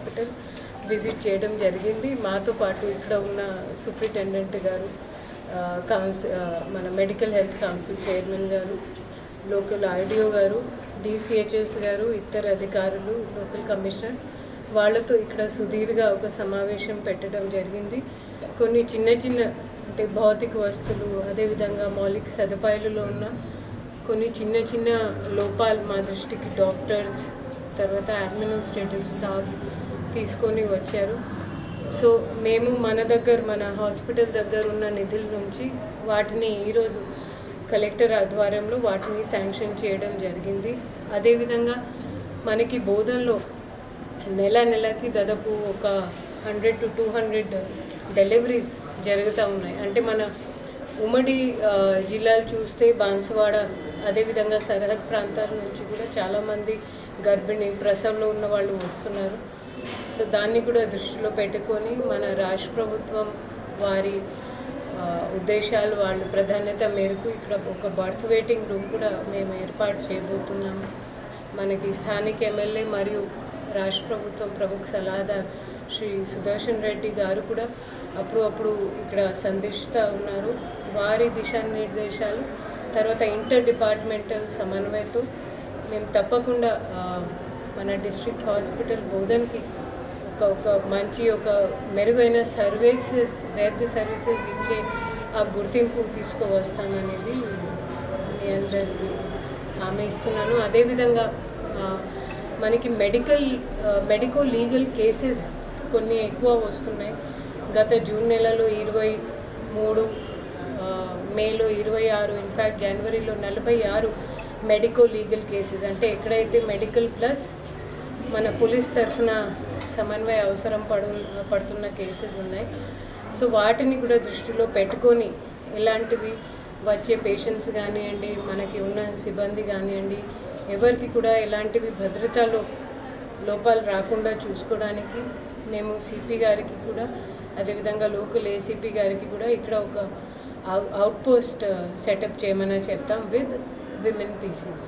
Hospital visit చేయడం జరిగింది. మాతో పాటు ఇక్కడ ఉన్న సూపరింటెండెంట్ గారు, మన మెడికల్ హెల్త్ కౌన్సిల్ చైర్మన్ గారు, లోకల్ ఐడిఓ గారు, డిసిహెచ్ఎస్ గారు, ఇతర అధికారులు, లోకల్ కమిషనర్ వాళ్ళతో ఇక్కడ సుదీర్ఘ ఒక సమావేశం పెట్టడం జరిగింది. కొన్ని చిన్న చిన్న అంటే భౌతిక వస్తువులు, అదేవిధంగా మౌలిక సదుపాయాలలో ఉన్న కొన్ని చిన్న చిన్న లోపాలు మా దృష్టికి డాక్టర్స్, తర్వాత అడ్మినిస్ట్రేటివ్ స్టాఫ్ తీసుకొని వచ్చారు. సో మేము మన హాస్పిటల్ దగ్గర ఉన్న నిధుల నుంచి వాటిని ఈరోజు కలెక్టర్ ఆధ్వర్యంలో వాటిని శాంక్షన్ చేయడం జరిగింది. అదేవిధంగా మనకి బోధనలో నెలకి దాదాపు ఒక 100 to 200 డెలివరీస్ జరుగుతూ ఉన్నాయి. అంటే మన ఉమ్మడి జిల్లాలు చూస్తే బాన్సువాడ, అదేవిధంగా సరిహద్ ప్రాంతాల నుంచి కూడా చాలామంది గర్భిణీ ప్రసవంలో ఉన్న వాళ్ళు వస్తున్నారు. సో దాన్ని కూడా దృష్టిలో పెట్టుకొని మన రాష్ట్ర ప్రభుత్వం వారి ఉద్దేశాలు, వాళ్ళ ప్రాధాన్యత మేరకు ఇక్కడ ఒక బర్త్ వెయిటింగ్ రూమ్ కూడా మేము ఏర్పాటు చేయబోతున్నాము. మనకి స్థానిక ఎమ్మెల్యే మరియు రాష్ట్ర ప్రభుత్వం ప్రముఖ సలహాదారు శ్రీ సుదర్శన్ రెడ్డి గారు కూడా అప్పుడు ఇక్కడ సందర్శిస్తూ ఉన్నారు. వారి దిశానిర్దేశాలు, తర్వాత ఇంటర్ డిపార్ట్మెంటల్ సమన్వయంతో మేము తప్పకుండా మన డిస్ట్రిక్ట్ హాస్పిటల్ బోధన్కి ఒక మంచి ఒక మెరుగైన సర్వీసెస్, వైద్య సర్వీసెస్ ఇచ్చే ఆ గుర్తింపు తీసుకువస్తామనేది మీ అందరికీ హామీ ఇస్తున్నాను. అదేవిధంగా మనకి మెడికో లీగల్ కేసెస్ కొన్ని ఎక్కువ వస్తున్నాయి. గత జూన్ నెలలో 23, మేలో 26, ఇన్ఫ్యాక్ట్ జనవరిలో 46 మెడికో లీగల్ కేసెస్, అంటే ఎక్కడైతే మెడికల్ ప్లస్ మన పోలీస్ తరఫున సమన్వయ అవసరం పడుతున్న కేసెస్ ఉన్నాయి. సో వాటిని కూడా దృష్టిలో పెట్టుకొని ఎలాంటివి వచ్చే పేషెంట్స్ కానివ్వండి, మనకి ఉన్న సిబ్బంది కానివ్వండి, ఎవరికి కూడా ఎలాంటివి భద్రతలో లోపాలు రాకుండా చూసుకోవడానికి మేము సిపి గారికి కూడా, అదేవిధంగా లోకల్ ఏసీపీ గారికి కూడా ఇక్కడ ఒక అవుట్ పోస్ట్ సెటప్ చేయమని చెప్తాం విత్ విమెన్ పీసీస్.